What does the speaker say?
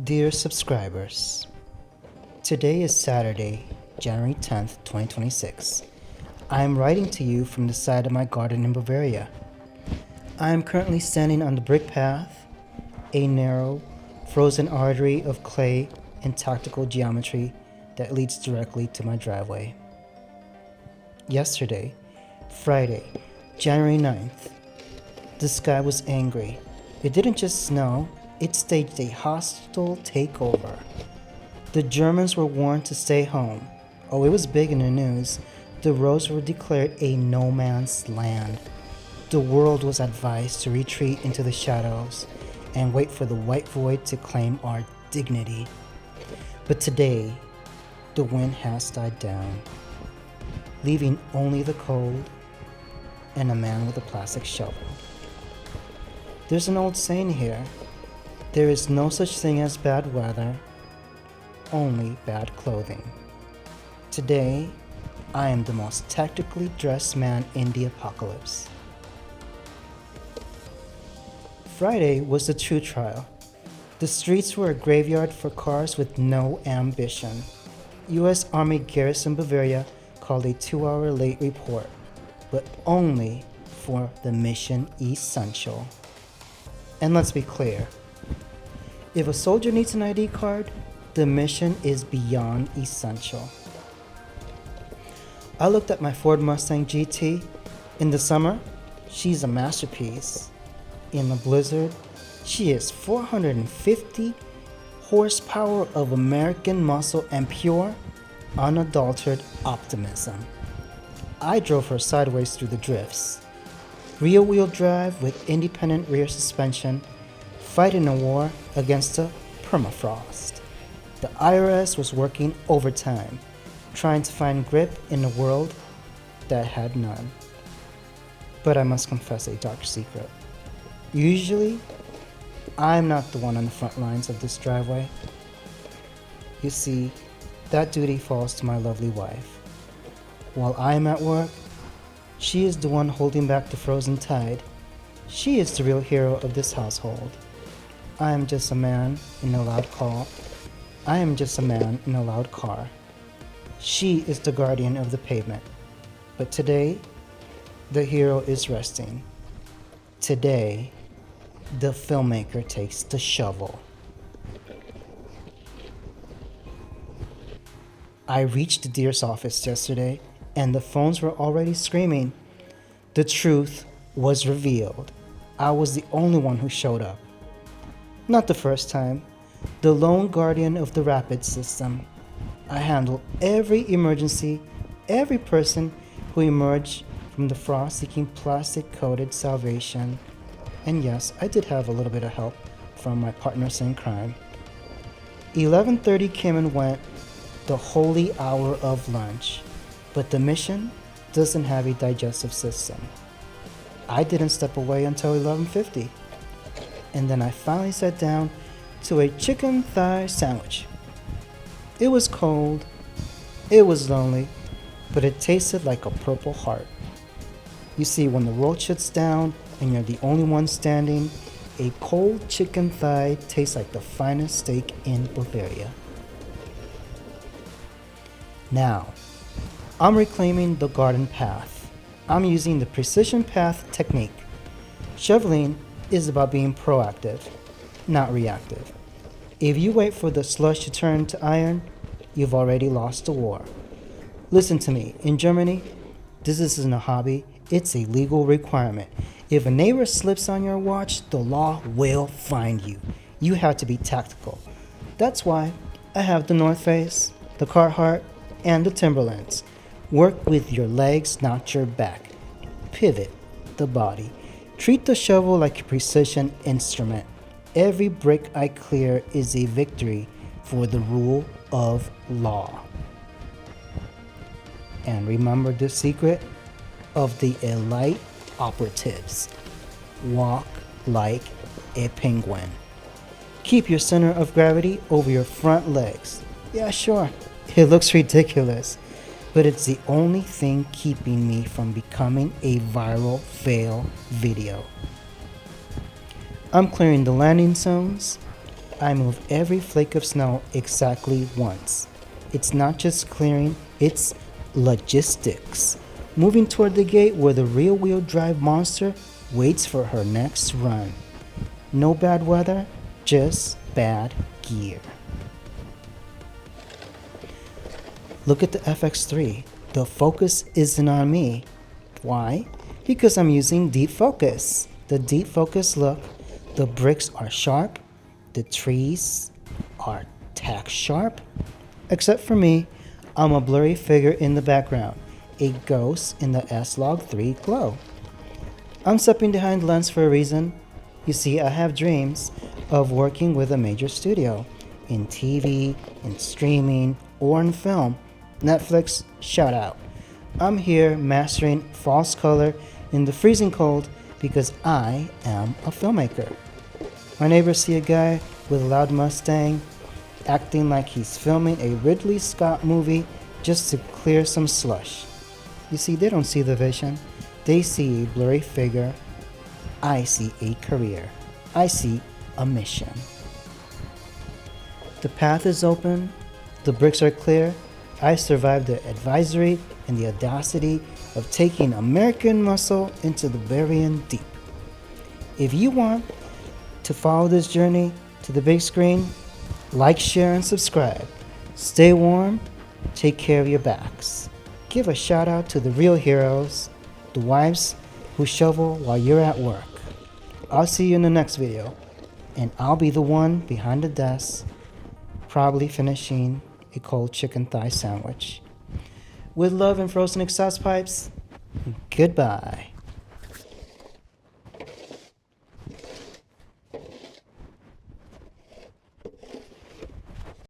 Dear subscribers, today is Saturday, January 10th, 2026. I am writing to you from the side of my garden in Bavaria. I am currently standing on the brick path, a narrow, frozen artery of clay and tactical geometry that leads directly to my driveway. Yesterday, Friday, January 9th, the sky was angry. It didn't just snow, it staged a hostile takeover. The Germans were warned to stay home. Oh, it was big in the news. The roads were declared a no man's land. The world was advised to retreat into the shadows and wait for the white void to claim our dignity. But today, the wind has died down, leaving only the cold and a man with a plastic shovel. There's an old saying here: there is no such thing as bad weather, only bad clothing. Today, I am the most tactically dressed man in the apocalypse. Friday was the true trial. The streets were a graveyard for cars with no ambition. U.S. Army Garrison Bavaria called a 2-hour late report, but only for the mission essential. And let's be clear, if a soldier needs an ID card, the mission is beyond essential. I looked at my Ford Mustang GT. In the summer, she's a masterpiece. In the blizzard, she is 450 horsepower of American muscle and pure, unadulterated optimism. I drove her sideways through the drifts. Rear-wheel drive with independent rear suspension, fighting a war against the permafrost. The IRS was working overtime, trying to find grip in a world that had none. But I must confess a dark secret. Usually, I'm not the one on the front lines of this driveway. You see, that duty falls to my lovely wife. While I'm at work, she is the one holding back the frozen tide. She is the real hero of this household. I am just a man in a loud call. I am just a man in a loud car. She is the guardian of the pavement. But today, the hero is resting. Today, the filmmaker takes the shovel. I reached the deer's office yesterday, and the phones were already screaming. The truth was revealed. I was the only one who showed up. Not the first time. The lone guardian of the rapid system. I handled every emergency, every person who emerged from the frost-seeking plastic-coated salvation. And yes, I did have a little bit of help from my partners in crime. 11:30 came and went, the holy hour of lunch. But the mission doesn't have a digestive system. I didn't step away until 11:50. And then I finally sat down to a chicken thigh sandwich. It was cold, it was lonely, but it tasted like a Purple Heart. You see, when the world shuts down and you're the only one standing, a cold chicken thigh tastes like the finest steak in Bavaria. Now, I'm reclaiming the garden path. I'm using the precision path technique. Shoveling is about being proactive, not reactive. If you wait for the slush to turn to iron, you've already lost the war. Listen to me, in Germany, this isn't a hobby, it's a legal requirement. If a neighbor slips on your watch, the law will find you. You have to be tactical. That's why I have the North Face, the Carhartt, and the Timberlands. Work with your legs, not your back. Pivot the body. Treat the shovel like a precision instrument. Every brick I clear is a victory for the rule of law. And remember the secret of the elite operatives. Walk like a penguin. Keep your center of gravity over your front legs. Yeah, sure, it looks ridiculous, but it's the only thing keeping me from becoming a viral fail video. I'm clearing the landing zones, I move every flake of snow exactly once. It's not just clearing, it's logistics. Moving toward the gate where the rear-wheel drive monster waits for her next run. No bad weather, just bad gear. Look at the FX3. The focus isn't on me. Why? Because I'm using deep focus. The deep focus look, the bricks are sharp, the trees are tack sharp. Except for me, I'm a blurry figure in the background, a ghost in the S-Log3 glow. I'm stepping behind the lens for a reason. You see, I have dreams of working with a major studio, in TV, in streaming, or in film. Netflix, shout out. I'm here mastering false color in the freezing cold because I am a filmmaker. My neighbors see a guy with a loud Mustang acting like he's filming a Ridley Scott movie just to clear some slush. You see, they don't see the vision. They see a blurry figure. I see a career. I see a mission. The path is open. The bricks are clear. I survived the advisory and the audacity of taking American muscle into the Bavarian deep. If you want to follow this journey to the big screen, like, share, and subscribe. Stay warm. Take care of your backs. Give a shout out to the real heroes, the wives who shovel while you're at work. I'll see you in the next video, and I'll be the one behind the desk, probably finishing a cold chicken thigh sandwich. With love and frozen exhaust pipes, goodbye.